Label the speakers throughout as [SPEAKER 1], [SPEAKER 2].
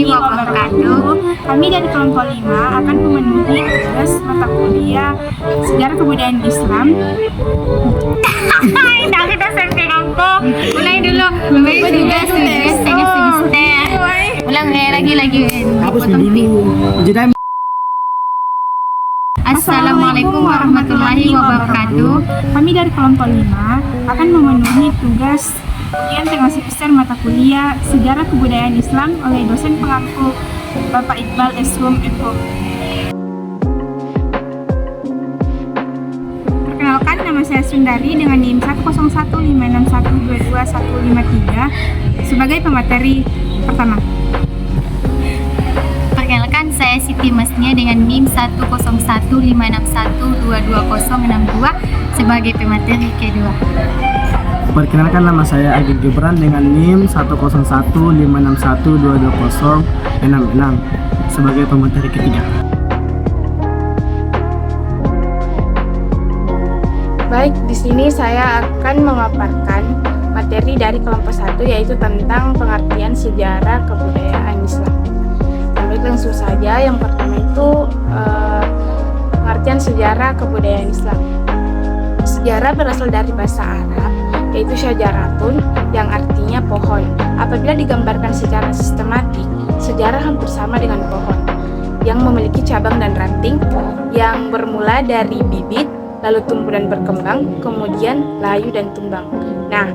[SPEAKER 1] warahmatullahi wabarakatuh. Kami dari kelompok 5 akan memenuhi tugas mata kuliah Sejarah Kebudayaan Islam.
[SPEAKER 2] Nah, kita sampai kampung. Mulai dulu. Tugas. Ulang lagi.
[SPEAKER 3] Hapus dulu. Jeda.
[SPEAKER 2] Assalamualaikum warahmatullahi wabarakatuh.
[SPEAKER 1] Kami dari kelompok 5 akan memenuhi tugas ujian tema semester mata kuliah Sejarah Kebudayaan Islam oleh dosen pengampu Bapak Iqbal Esrum Eko. Perkenalkan, nama saya Sundari dengan NIM 10156122153 sebagai pemateri pertama.
[SPEAKER 2] Perkenalkan, saya Siti Masnia dengan NIM 10156122062 sebagai pemateri kedua.
[SPEAKER 3] Perkenalkan, nama saya Agil Gibran dengan NIM 10156122066 sebagai pemateri ketiga.
[SPEAKER 1] Baik, di sini saya akan memaparkan materi dari kelompok 1 yaitu tentang pengertian sejarah kebudayaan Islam. Baik, langsung saja. Yang pertama itu pengertian sejarah kebudayaan Islam. Sejarah berasal dari bahasa Arab yaitu syajaratun yang artinya pohon. Apabila digambarkan secara sistematik, sejarah hampir sama dengan pohon yang memiliki cabang dan ranting yang bermula dari bibit, lalu tumbuh dan berkembang, kemudian layu dan tumbang. Nah,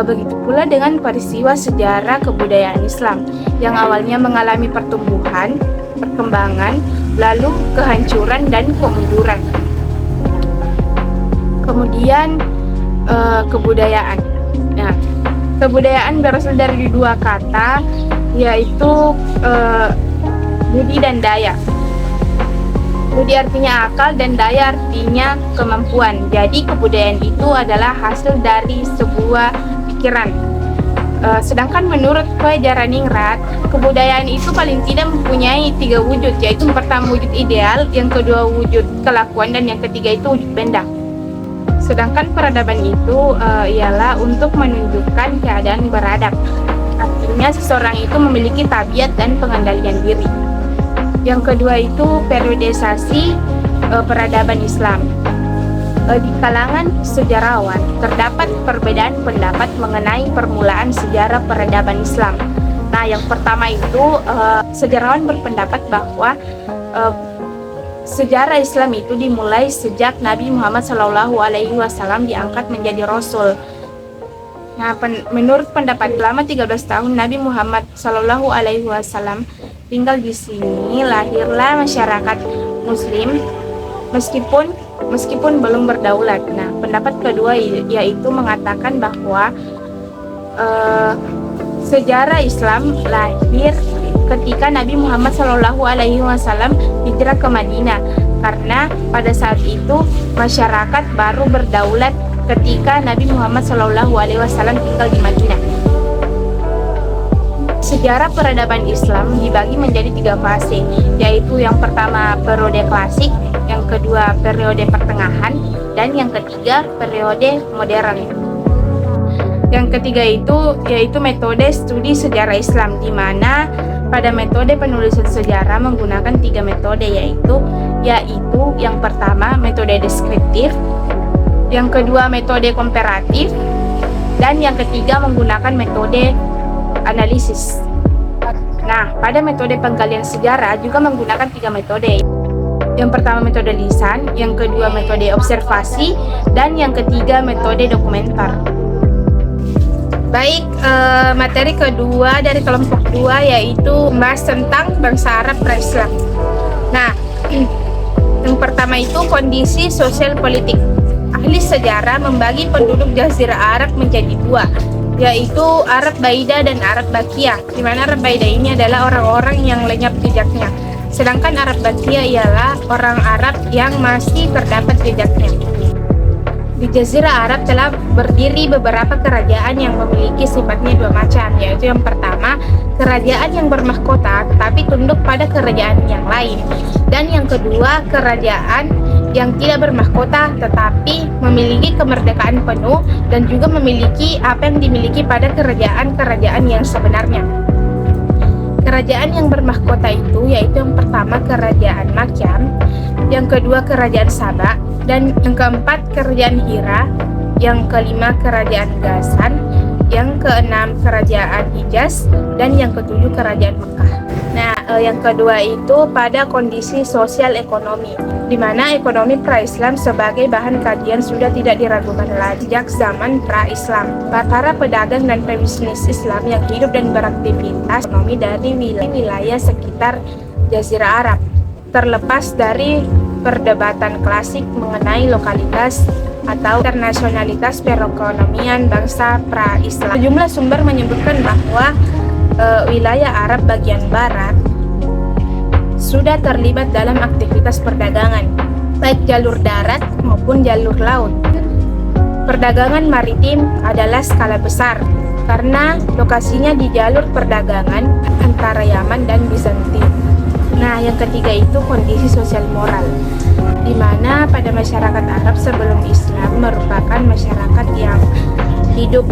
[SPEAKER 1] begitu pula dengan peristiwa sejarah kebudayaan Islam yang awalnya mengalami pertumbuhan, perkembangan, lalu kehancuran dan kemunduran. Kemudian kebudayaan. Nah, kebudayaan berasal dari dua kata yaitu budi dan daya. Budi artinya akal dan daya artinya kemampuan. Jadi kebudayaan itu adalah hasil dari sebuah pikiran. Sedangkan menurut Fajar Ningrat, kebudayaan itu paling tidak mempunyai 3 wujud, yaitu yang pertama wujud ideal, yang kedua wujud kelakuan, dan yang ketiga itu wujud benda. Sedangkan peradaban itu ialah untuk menunjukkan keadaan beradab. Artinya seseorang itu memiliki tabiat dan pengendalian diri. Yang kedua itu periodisasi peradaban Islam. Di kalangan sejarawan terdapat perbedaan pendapat mengenai permulaan sejarah peradaban Islam. Nah, yang pertama itu sejarawan berpendapat bahwa sejarah Islam itu dimulai sejak Nabi Muhammad SAW diangkat menjadi Rasul. Nah, menurut pendapat selama 13 tahun Nabi Muhammad SAW tinggal di sini, lahirlah masyarakat Muslim meskipun belum berdaulat. Nah, pendapat kedua yaitu mengatakan bahwa sejarah Islam lahir ketika Nabi Muhammad SAW hijrah ke Madinah, karena pada saat itu masyarakat baru berdaulat ketika Nabi Muhammad SAW tinggal di Madinah. Sejarah peradaban Islam dibagi menjadi 3 fase, yaitu yang pertama periode klasik, yang kedua periode pertengahan, dan yang ketiga periode modern. Yang ketiga itu yaitu metode studi sejarah Islam, di mana pada metode penulisan sejarah menggunakan 3 metode, yaitu yang pertama metode deskriptif, yang kedua metode komparatif, dan yang ketiga menggunakan metode analisis. Nah, pada metode penggalian sejarah juga menggunakan 3 metode. Yang pertama metode lisan, yang kedua metode observasi, dan yang ketiga metode dokumenter. Baik, materi kedua dari kelompok 2 yaitu membahas tentang bangsa Arab pra-Islam. Nah, yang pertama itu kondisi sosial politik. Ahli sejarah membagi penduduk Jazirah Arab menjadi 2, yaitu Arab Baida dan Arab Bakiyah, di mana Arab Baida ini adalah orang-orang yang lenyap jejaknya, sedangkan Arab Bakiyah ialah orang Arab yang masih terdapat jejaknya. Di Jazirah Arab telah berdiri beberapa kerajaan yang memiliki sifatnya 2 macam, yaitu yang pertama, kerajaan yang bermahkota tetapi tunduk pada kerajaan yang lain, dan yang kedua, kerajaan yang tidak bermahkota tetapi memiliki kemerdekaan penuh dan juga memiliki apa yang dimiliki pada kerajaan-kerajaan yang sebenarnya. Kerajaan yang bermahkota itu yaitu yang pertama Kerajaan Makyam, yang kedua Kerajaan Saba, dan yang keempat Kerajaan Hira, yang kelima Kerajaan Gasan, yang keenam Kerajaan Hijaz, dan yang ketujuh Kerajaan Mekah. Nah, yang kedua itu pada kondisi sosial ekonomi, di mana ekonomi pra-Islam sebagai bahan kajian sudah tidak diragukan lagi sejak zaman pra-Islam. Para pedagang dan pebisnis Islam yang hidup dan beraktivitas ekonomi dari wilayah sekitar Jazirah Arab, terlepas dari perdebatan klasik mengenai lokalitas atau internasionalitas perekonomian bangsa pra-Islam. Sejumlah sumber menyebutkan bahwa wilayah Arab bagian barat sudah terlibat dalam aktivitas perdagangan, baik jalur darat maupun jalur laut. Perdagangan maritim adalah skala besar karena lokasinya di jalur perdagangan antara Yaman dan Bizantium. Nah, yang ketiga itu kondisi sosial moral, di mana pada masyarakat Arab sebelum Islam merupakan masyarakat yang hidup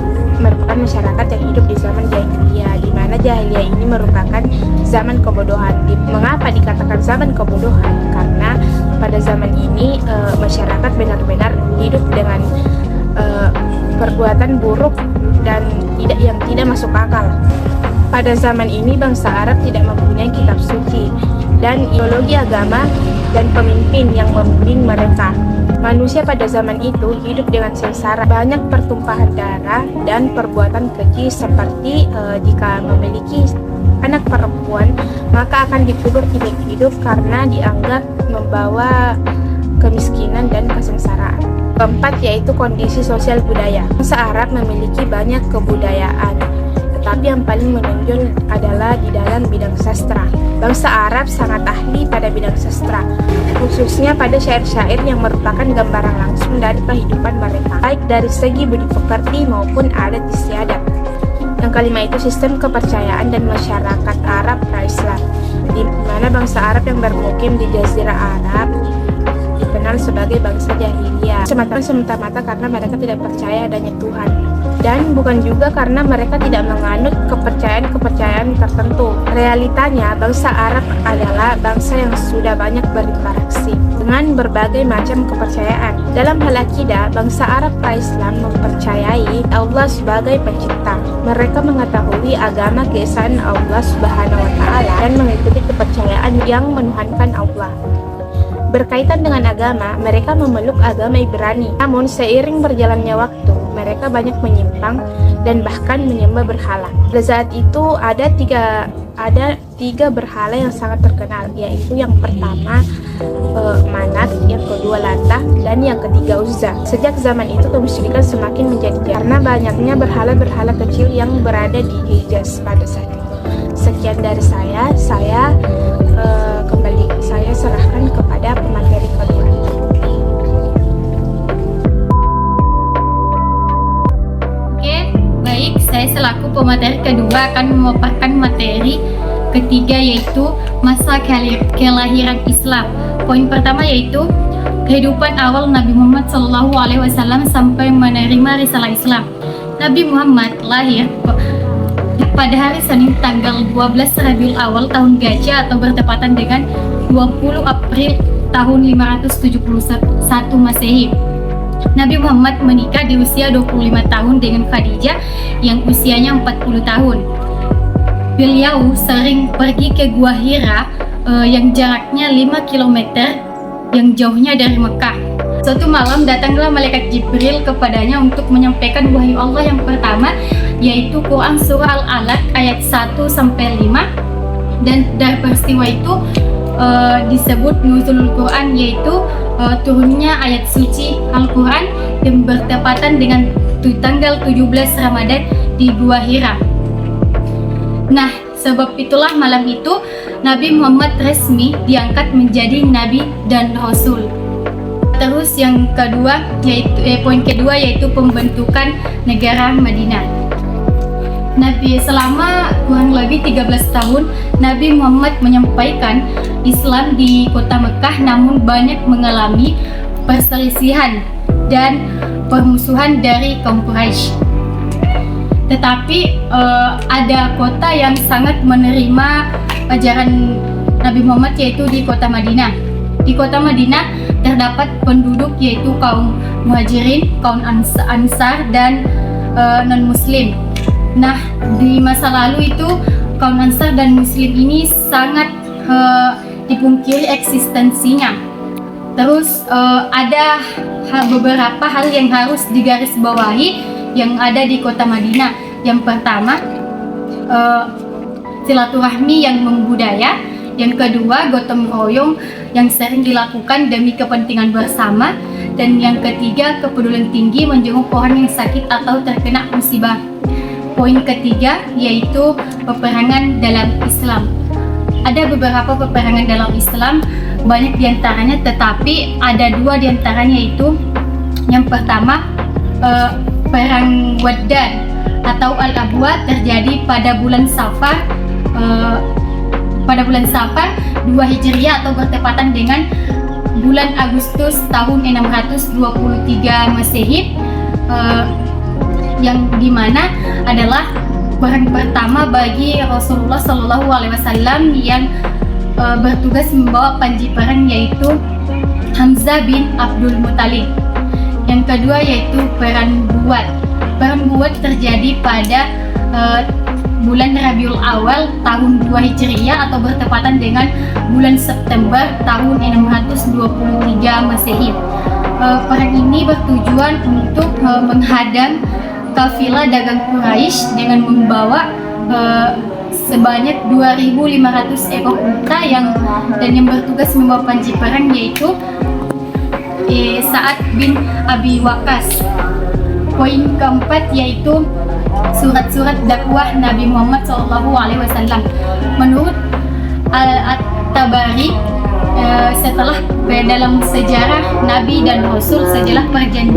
[SPEAKER 1] di zaman jahiliyah, di mana jahiliyah ini merupakan zaman kebodohan. Mengapa dikatakan zaman kebodohan? Karena pada zaman ini masyarakat benar-benar hidup dengan perbuatan buruk dan tidak masuk akal. Pada zaman ini bangsa Arab tidak mempunyai kitab suci dan ideologi agama dan pemimpin yang membimbing mereka. Manusia pada zaman itu hidup dengan sengsara, banyak pertumpahan darah dan perbuatan keji seperti jika memiliki anak perempuan maka akan dikubur hidup-hidup karena dianggap membawa kemiskinan dan kesengsaraan. Keempat yaitu kondisi sosial budaya. Bangsa Arab memiliki banyak kebudayaan, tetapi yang paling menonjol adalah di dalam bidang sastra. Bangsa Arab sangat ahli pada bidang sastra, khususnya pada syair-syair yang merupakan gambaran langsung dari kehidupan mereka, baik dari segi budi pekerti maupun adat istiadat. Yang kelima itu sistem kepercayaan dan masyarakat Arab pra-Islam, di mana bangsa Arab yang bermukim di Jazirah Arab dikenal sebagai bangsa jahiliyah, semata-mata karena mereka tidak percaya adanya Tuhan, dan bukan juga karena mereka tidak menganut kepercayaan tertentu. Realitanya, bangsa Arab adalah bangsa yang sudah banyak berinteraksi dengan berbagai macam kepercayaan. Dalam hal akidah, bangsa Arab pra-Islam mempercayai Allah sebagai pencipta. Mereka mengetahui agama keesaan Allah Subhanahu wa Ta'ala dan mengikuti kepercayaan yang menuhankan Allah. Berkaitan dengan agama, mereka memeluk agama Ibrani. Namun seiring berjalannya waktu, mereka banyak menyimpang dan bahkan menyembah berhala. Pada saat itu ada tiga berhala yang sangat terkenal, yaitu yang pertama Manat, yang kedua Latah, dan yang ketiga Uzza. Sejak zaman itu kemusyrikan semakin menjadi karena banyaknya berhala-berhala kecil yang berada di Hijaz pada saat itu. Sekian dari saya serahkan kepada pemateri kedua.
[SPEAKER 2] Oke, baik. Saya selaku pemateri kedua akan memaparkan materi ketiga yaitu masa kelahiran Islam. Poin pertama yaitu kehidupan awal Nabi Muhammad SAW sampai menerima risalah Islam. Nabi Muhammad lahir pada hari Senin tanggal 12 Rabiul Awal tahun Gajah atau bertepatan dengan 20 April tahun 571 Masehi. Nabi Muhammad menikah di usia 25 tahun dengan Khadijah yang usianya 40 tahun. Beliau sering pergi ke Gua Hira yang jaraknya 5 km yang jauhnya dari Mekah. Suatu malam datanglah malaikat Jibril kepadanya untuk menyampaikan wahyu Allah yang pertama, yaitu Quran Surah Al-Alaq ayat 1-5, dan dari peristiwa itu disebut Nuzulul Quran, yaitu turunnya ayat suci Al-Quran yang bertepatan dengan tanggal 17 Ramadan di Gua Hira. Nah, sebab itulah malam itu Nabi Muhammad resmi diangkat menjadi Nabi dan Rasul. Terus yang kedua poin kedua yaitu pembentukan negara Madinah. Selama kurang lebih 13 tahun Nabi Muhammad menyampaikan Islam di kota Mekah, namun banyak mengalami perselisihan dan permusuhan dari kaum Quraisy. tetapi ada kota yang sangat menerima ajaran Nabi Muhammad, yaitu di kota Madinah. Di kota Madinah terdapat penduduk yaitu kaum muhajirin, kaum ansar, dan non-muslim. Nah, di masa lalu itu kaum ansar dan muslim ini sangat dipungkiri eksistensinya. Terus ada beberapa hal yang harus digarisbawahi yang ada di kota Madinah. Yang pertama, silaturahmi yang membudaya. Yang kedua, gotong royong yang sering dilakukan demi kepentingan bersama. Dan yang ketiga, kepedulian tinggi menjenguk orang yang sakit atau terkena musibah. Poin ketiga yaitu peperangan dalam Islam. Ada beberapa peperangan dalam Islam, banyak diantaranya, tetapi ada dua diantaranya, yaitu yang pertama perang Waddan atau Al-Abwa terjadi pada bulan Safar, 2 Hijriah atau bertepatan dengan bulan Agustus tahun 623 Masehi, yang dimana adalah perang pertama bagi Rasulullah Shallallahu Alaihi Wasallam yang bertugas membawa panji perang, yaitu Hamzah bin Abdul Muthalib. Yang kedua yaitu perang Buat. Perang Buat terjadi pada bulan Rabiul Awal tahun 2 Hijriah atau bertepatan dengan bulan September tahun 623 Masehi. Perang ini bertujuan untuk menghadang kafilah dagang Quraisy dengan membawa sebanyak 2.500 ekor unta yang bertugas membawa panji perang, yaitu Sa'ad bin Abi Waqqas. Poin keempat yaitu surat-surat dakwah Nabi Muhammad SAW. Menurut At-Tabari, setelah dalam sejarah Nabi dan Rasul setelah perjanjian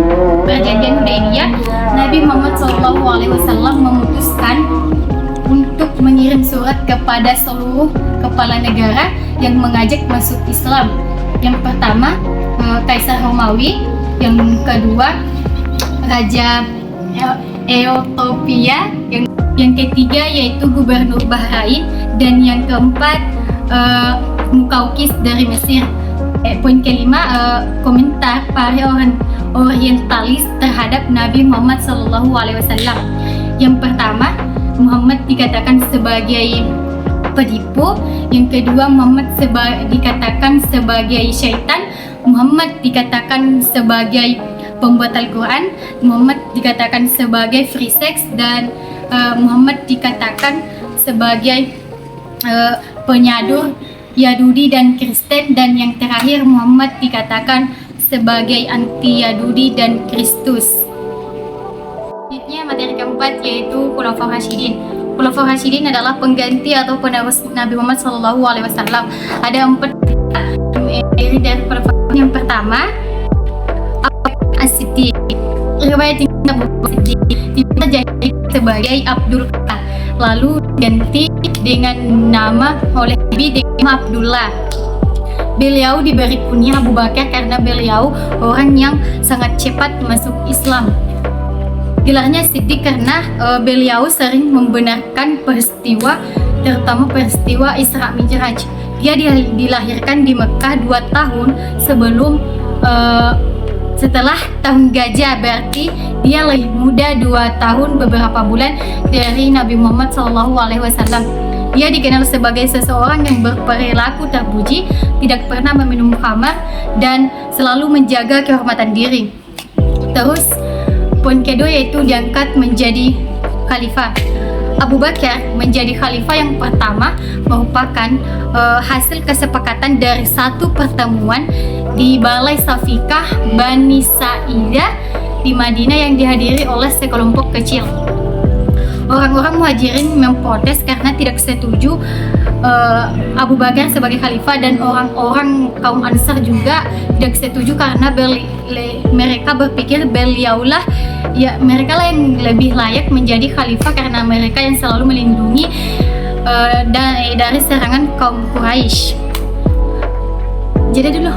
[SPEAKER 2] Hudaybiyah, Nabi Muhammad SAW memutuskan untuk mengirim surat kepada seluruh kepala negara yang mengajak masuk Islam. Yang pertama Kaisar Romawi, yang kedua Raja Ethiopia, yang ketiga yaitu Gubernur Bahrain, dan yang keempat Mukaukis dari Mesir. Poin kelima, komentar para orientalis terhadap Nabi Muhammad SAW. Yang pertama, Muhammad dikatakan sebagai penipu. Yang kedua, Muhammad dikatakan sebagai syaitan. Muhammad dikatakan sebagai pembuat Al-Quran. Muhammad dikatakan sebagai free sex, dan Muhammad dikatakan sebagai penyadur Yahudi dan Kristen. Dan yang terakhir, Muhammad dikatakan sebagai anti Yahudi dan Kristus. Selanjutnya materi keempat yaitu Khulafaur Rasyidin. Khulafaur Rasyidin adalah pengganti atau penerus Nabi Muhammad SAW. Ada 4 dari khulafaur. Yang pertama, As-Siddiq. Riwayat Abu Bakar Siddiq jadi sebagai Abdul Qadir, lalu ganti dengan nama oleh Nabi dengan Abdullah. Beliau diberi kunyah Abu Bakar karena beliau orang yang sangat cepat masuk Islam. Gelarnya Siddiq karena beliau sering membenarkan peristiwa, terutama peristiwa Isra Mi'raj. Dia dilahirkan di Mekah 2 tahun sebelum setelah tahun gajah, berarti dia lebih muda 2 tahun beberapa bulan dari Nabi Muhammad SAW. Dia dikenal sebagai seseorang yang berperilaku terpuji, tidak pernah meminum khamar, dan selalu menjaga kehormatan diri. Terus poin kedua yaitu diangkat menjadi khalifah. Abu Bakar menjadi khalifah yang pertama merupakan hasil kesepakatan dari satu pertemuan di Balai Safikah Bani Sa'idah di Madinah yang dihadiri oleh sekelompok kecil. Orang-orang muhajirin memprotes karena tidak setuju Abu Bakar sebagai khalifah, dan orang-orang kaum Ansar juga tidak setuju karena mereka berpikir beliaulah, ya mereka lah yang lebih layak menjadi khalifah karena mereka yang selalu melindungi dari serangan kaum Quraisy. Jadi dulu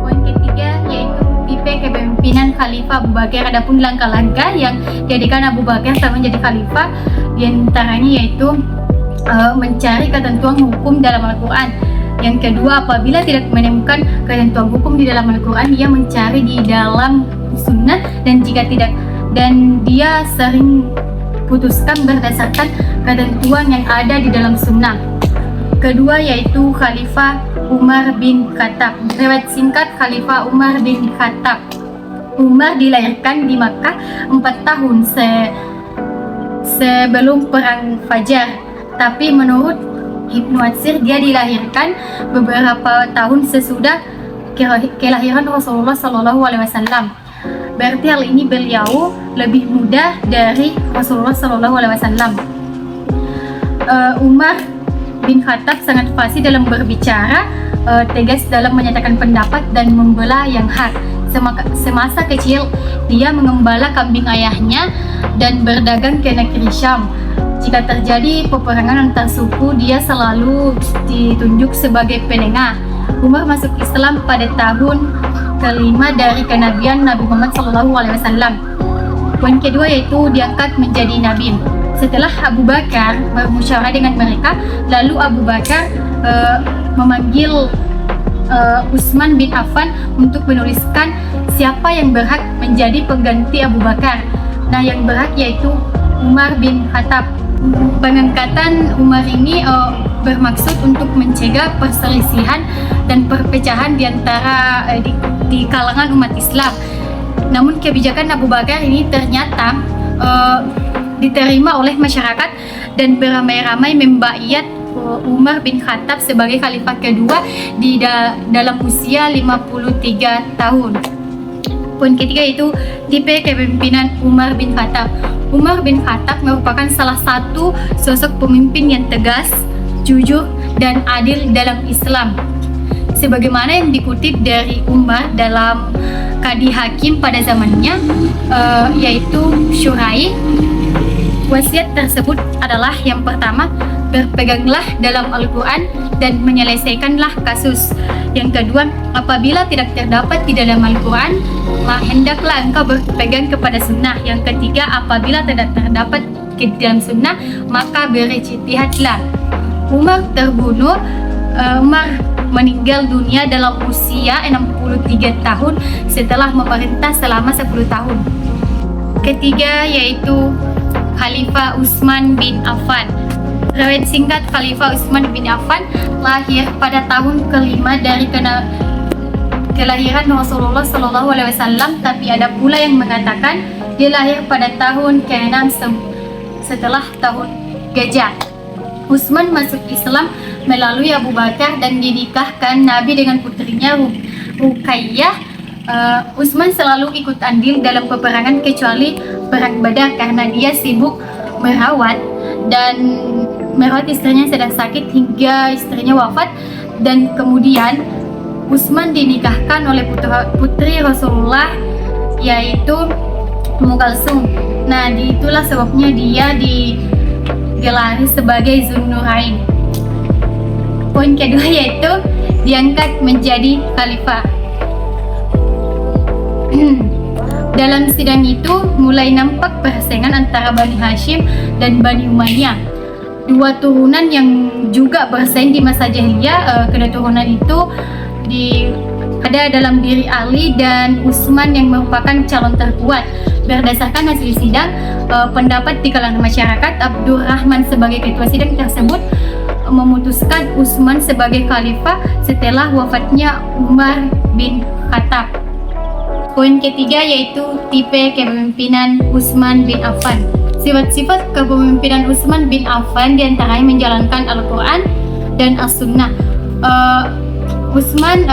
[SPEAKER 2] poin ketiga yaitu Pipek kepemimpinan Khalifah Abu Bakar. Adapun langkah-langkah yang dijadikan Abu Bakar sama menjadi khalifah diantaranya yaitu mencari ketentuan hukum dalam Al-Quran. Yang kedua, apabila tidak menemukan ketentuan hukum di dalam Al-Quran, dia mencari di dalam sunnah, dan jika tidak, dan dia sering putuskan berdasarkan ketentuan yang ada di dalam sunnah. Kedua yaitu Khalifah Umar bin Khattab. Riwayat singkat Khalifah Umar bin Khattab. Umar dilahirkan di Makkah 4 tahun sebelum perang Fajar. Tapi menurut Ibnu Atsir, dia dilahirkan beberapa tahun sesudah kelahiran Rasulullah SAW. Berarti hal ini beliau lebih muda dari Rasulullah SAW. Umar bin Khattab sangat fasih dalam berbicara, tegas dalam menyatakan pendapat dan membela yang hak. Semasa kecil, dia mengembala kambing ayahnya dan berdagang ke negeri Syam. Jika terjadi peperangan antar suku, dia selalu ditunjuk sebagai penengah. Umar masuk Islam pada tahun kelima dari kenabian Nabi Muhammad SAW. Poin kedua yaitu diangkat menjadi nabi. Setelah Abu Bakar bermusyawarah dengan mereka, lalu Abu Bakar memanggil Utsman bin Affan untuk menuliskan siapa yang berhak menjadi pengganti Abu Bakar. Nah, yang berhak yaitu Umar bin Khattab. Pengangkatan Umar ini bermaksud untuk mencegah perselisihan dan perpecahan di kalangan umat Islam. Namun kebijakan Abu Bakar ini ternyata diterima oleh masyarakat dan beramai-ramai membaiat Umar bin Khattab sebagai khalifah kedua dalam usia 53 tahun. Poin ketiga itu tipe kepemimpinan Umar bin Khattab. Umar bin Khattab merupakan salah satu sosok pemimpin yang tegas, jujur, dan adil dalam Islam. Sebagaimana yang dikutip dari Umar dalam Kadi Hakim pada zamannya, yaitu Syurai. Wasiat tersebut adalah yang pertama, berpeganglah dalam Al-Quran dan menyelesaikanlah kasus. Yang kedua, apabila tidak terdapat di dalam Al-Quran, hendaklah engkau berpegang kepada sunnah. Yang ketiga, apabila tidak terdapat di dalam sunnah, maka berijtihadlah. Umar meninggal dunia dalam usia 63 tahun setelah memerintah selama 10 tahun. Ketiga yaitu Khalifah Utsman bin Affan. Riwayat singkat Khalifah Utsman bin Affan lahir pada tahun kelima dari kelahiran Rasulullah SAW, tapi ada pula yang mengatakan dia lahir pada tahun ke-6 setelah tahun Gajah. Utsman masuk Islam melalui Abu Bakar dan dinikahkan Nabi dengan putrinya Ruqayyah. Utsman selalu ikut andil dalam peperangan kecuali perang Badar karena dia sibuk merawat istrinya yang sedang sakit hingga istrinya wafat, dan kemudian Utsman dinikahkan oleh putri Rasulullah yaitu Ummu Kalsum. Nah, itulah sebabnya dia digelari sebagai Zunnurain. Poin kedua yaitu diangkat menjadi khalifah. Dalam sidang itu mulai nampak persaingan antara Bani Hashim dan Bani Umayyah, dua turunan yang juga bersaing di masa jahiliyah. Kedua turunan itu ada dalam diri Ali dan Utsman yang merupakan calon terkuat. Berdasarkan hasil sidang, pendapat di kalangan masyarakat, Abdurrahman sebagai ketua sidang tersebut memutuskan Utsman sebagai khalifah setelah wafatnya Umar bin Khattab. Poin ketiga yaitu tipe kepemimpinan Utsman bin Affan. Sifat-sifat kepemimpinan Utsman bin Affan diantaranya menjalankan Al-Quran dan As-Sunnah. Utsman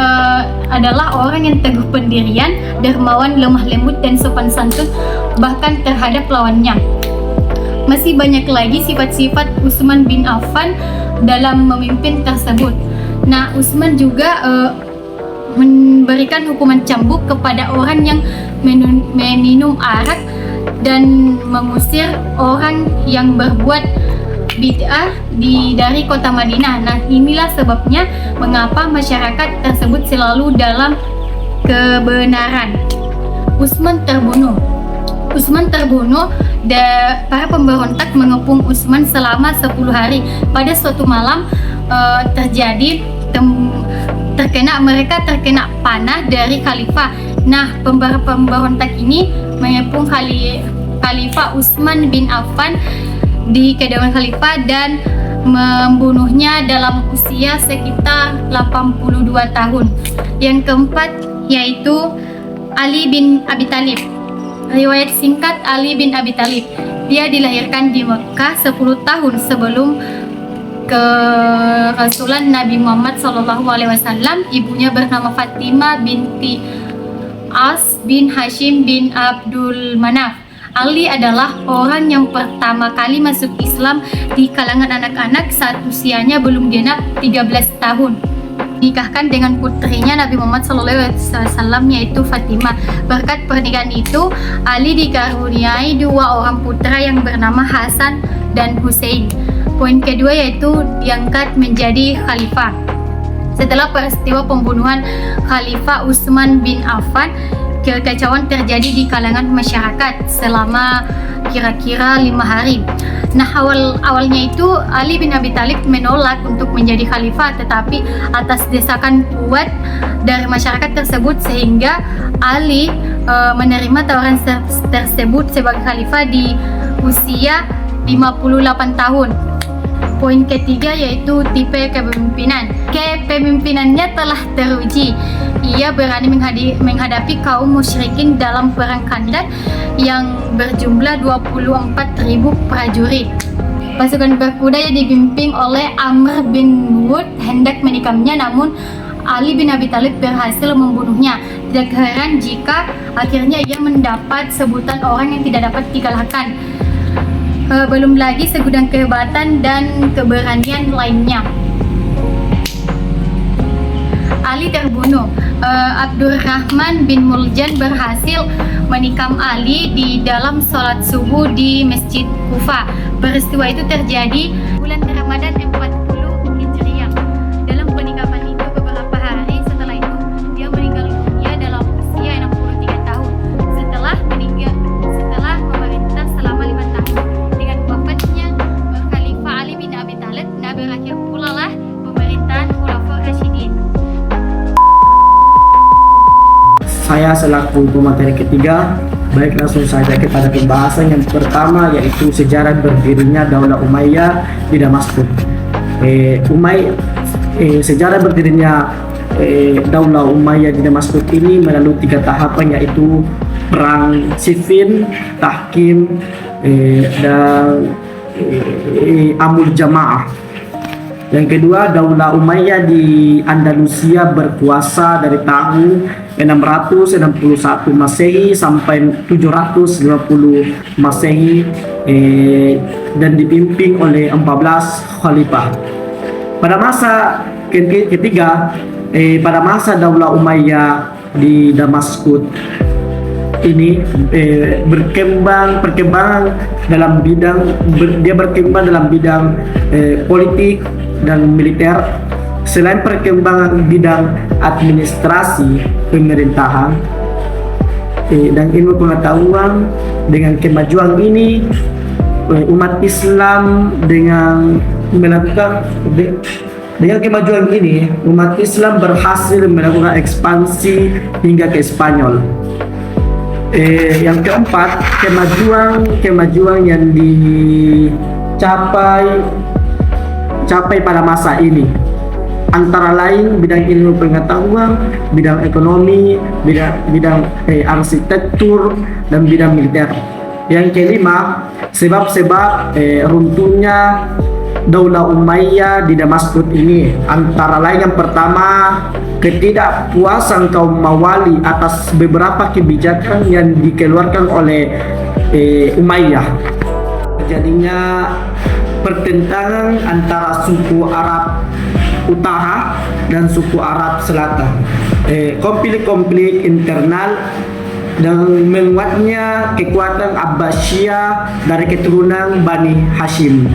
[SPEAKER 2] adalah orang yang teguh pendirian, dermawan, lemah lembut, dan sopan santun bahkan terhadap lawannya. Masih banyak lagi sifat-sifat Utsman bin Affan dalam memimpin tersebut. Nah, Utsman juga memberikan hukuman cambuk kepada orang yang meminum arak dan mengusir orang yang berbuat bid'ah dari kota Madinah. Nah, inilah sebabnya mengapa masyarakat tersebut selalu dalam kebenaran. Utsman terbunuh. Para pemberontak mengepung Utsman selama 10 hari. Pada suatu malam mereka terkena panah dari khalifah. Nah, pemberontak ini mengepung Khalifah Utsman bin Affan di kediaman khalifah dan membunuhnya dalam usia sekitar 82 tahun. Yang keempat yaitu Ali bin Abi Thalib. Riwayat singkat Ali bin Abi Thalib. Dia dilahirkan di Mekah 10 tahun sebelum kerasulan Nabi Muhammad SAW. Ibunya bernama Fatimah binti As bin Hashim bin Abdul Manaf. Ali adalah orang yang pertama kali masuk Islam di kalangan anak-anak saat usianya belum genap 13 tahun. Nikahkan dengan putrinya Nabi Muhammad SAW yaitu Fatimah. Berkat pernikahan itu, Ali dikaruniai 2 orang putra yang bernama Hasan dan Hussein. Poin kedua yaitu diangkat menjadi khalifah. Setelah peristiwa pembunuhan Khalifah Utsman bin Affan, kekacauan terjadi di kalangan masyarakat selama kira-kira 5 hari. Nah, awalnya itu Ali bin Abi Thalib menolak untuk menjadi khalifah, tetapi atas desakan kuat dari masyarakat tersebut sehingga Ali menerima tawaran tersebut sebagai khalifah di usia 58 tahun. Poin ketiga yaitu tipe kepemimpinan. Kepemimpinannya telah teruji. Ia berani menghadapi kaum musyrikin dalam perang Khandaq yang berjumlah 24.000 prajurit. Pasukan berkuda yang dipimpin oleh Amr bin Wud hendak menikamnya, namun Ali bin Abi Thalib berhasil membunuhnya. Tidak heran jika akhirnya ia mendapat sebutan orang yang tidak dapat dikalahkan. Belum lagi segudang kehebatan dan keberanian lainnya. Ali terbunuh. Abdurrahman bin Muljan berhasil menikam Ali di dalam sholat subuh di Masjid Kufa. Peristiwa itu terjadi bulan Ramadan 40 Hijriah. Dalam penikaman itu beberapa hari setelah itu dia meninggal dunia dalam usia 63 tahun. Setelah memerintah selama 5 tahun. Dengan wafatnya Khalifah Ali bin Abi Thalib, berakhir pula lah pemerintahan Khulafaur Rasyidin.
[SPEAKER 3] Saya selaku pemateri ketiga, baik langsung saja kepada pembahasan yang pertama yaitu sejarah berdirinya Daulah Umayyah di Damaskus. Sejarah berdirinya Daulah Umayyah di Damaskus ini melalui 3 tahapan yaitu perang Siffin, Tahkim, dan Amul Jamaah. Yang kedua, Daulah Umayyah di Andalusia berkuasa dari tahun 661 Masehi sampai 750 Masehi dan dipimpin oleh 14 khalifah. Pada masa ketiga, pada masa Daulah Umayyah di Damaskus ini berkembang dalam bidang politik dan militer. Selain perkembangan bidang administrasi pemerintahan dan ilmu pengetahuan, dengan kemajuan ini umat Islam umat Islam berhasil melakukan ekspansi hingga ke Spanyol. Yang keempat, kemajuan yang dicapai pada masa ini antara lain bidang ilmu pengetahuan, bidang ekonomi, bidang arsitektur, dan bidang militer. Yang kelima, sebab-sebab runtuhnya Daulah Umayyah di Damaskus ini antara lain yang pertama, ketidakpuasan kaum Mawali atas beberapa kebijakan yang dikeluarkan oleh Umayyah. Terjadinya pertentangan antara suku Arab Utara dan suku Arab Selatan, konflik internal dan menguatnya kekuatan Abbasiyah dari keturunan Bani Hashim.